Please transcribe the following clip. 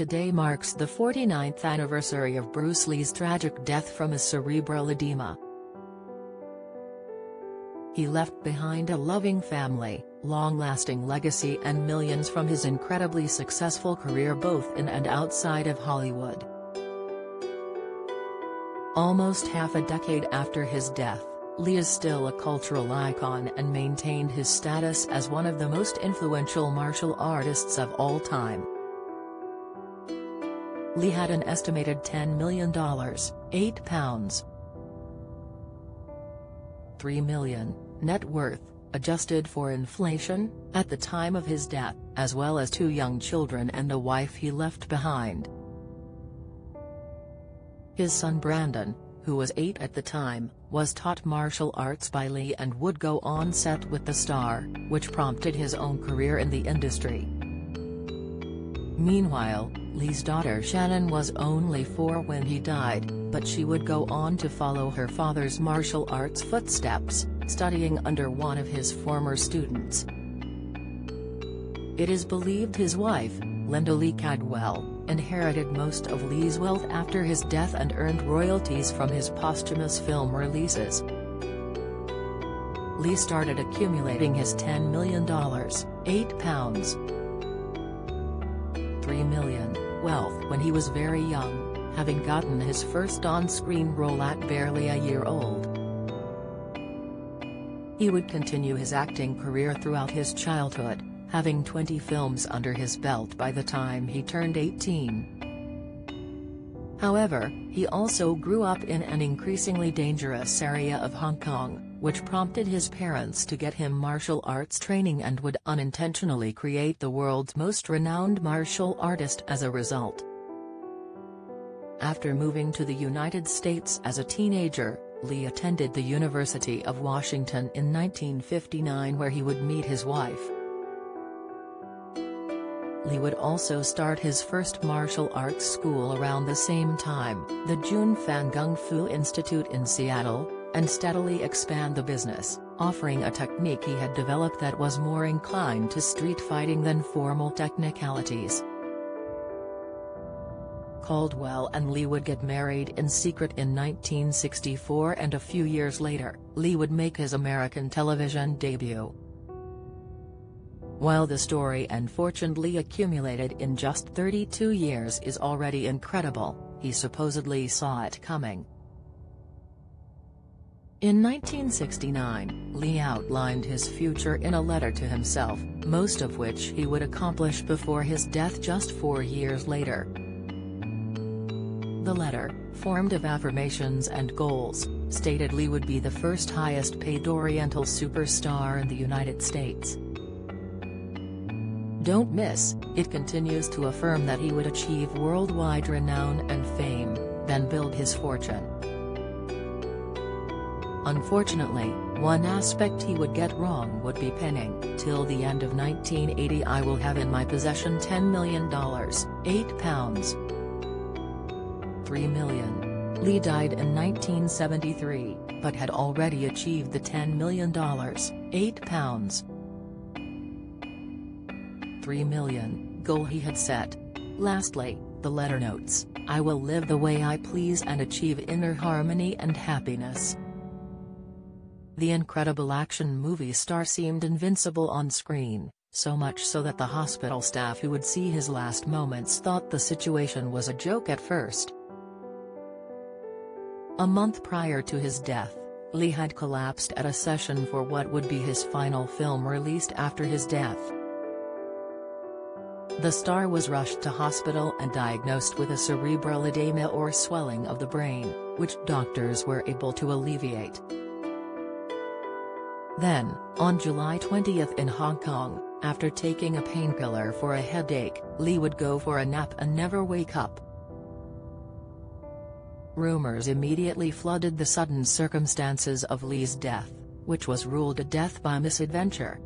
today marks the 49th anniversary of Bruce Lee's tragic death from a cerebral edema. He left behind a loving family, long-lasting legacy and millions from his incredibly successful career both in and outside of Hollywood. Almost half a decade after his death, Lee is still a cultural icon and maintained his status as one of the most influential martial artists of all time. Lee had an estimated $10 million, £8. 3 million, net worth, adjusted for inflation, at the time of his death, as well as 2 young children and a wife he left behind. His son Brandon, who was 8 at the time, was taught martial arts by Lee and would go on set with the star, which prompted his own career in the industry. Meanwhile, Lee's daughter Shannon was only 4 when he died, but she would go on to follow her father's martial arts footsteps, studying under one of his former students. It is believed his wife, Linda Lee Cadwell, inherited most of Lee's wealth after his death and earned royalties from his posthumous film releases. Lee started accumulating his $10 million, £8. 3 million, wealth when he was very young, having gotten his first on-screen role at barely a year old. He would continue his acting career throughout his childhood, having 20 films under his belt by the time he turned 18. However, he also grew up in an increasingly dangerous area of Hong Kong, which prompted his parents to get him martial arts training and would unintentionally create the world's most renowned martial artist as a result. After moving to the United States as a teenager, Lee attended the University of Washington in 1959 where he would meet his wife. Lee would also start his first martial arts school around the same time, the Jun Fan Kung Fu Institute in Seattle, and steadily expand the business, offering a technique he had developed that was more inclined to street fighting than formal technicalities. Caldwell and Lee would get married in secret in 1964 and a few years later, Lee would make his American television debut. While the story and fortune Lee accumulated in just 32 years is already incredible, he supposedly saw it coming. In 1969, Lee outlined his future in a letter to himself, most of which he would accomplish before his death just 4 years later. The letter, formed of affirmations and goals, stated Lee would be the first highest-paid Oriental superstar in the United States. Don't miss, it continues to affirm that he would achieve worldwide renown and fame, then build his fortune. Unfortunately, one aspect he would get wrong would be penning. Till the end of 1980 I will have in my possession $10 million, £8. 3 million. Lee died in 1973, but had already achieved the $10 million, £8. 3 million, goal he had set. Lastly, the letter notes, "I will live the way I please and achieve inner harmony and happiness." The incredible action movie star seemed invincible on screen, so much so that the hospital staff who would see his last moments thought the situation was a joke at first. A month prior to his death, Lee had collapsed at a session for what would be his final film released after his death. The star was rushed to hospital and diagnosed with a cerebral edema or swelling of the brain, which doctors were able to alleviate. Then, on July 20 in Hong Kong, after taking a painkiller for a headache, Lee would go for a nap and never wake up. Rumors immediately flooded the sudden circumstances of Lee's death, which was ruled a death by misadventure.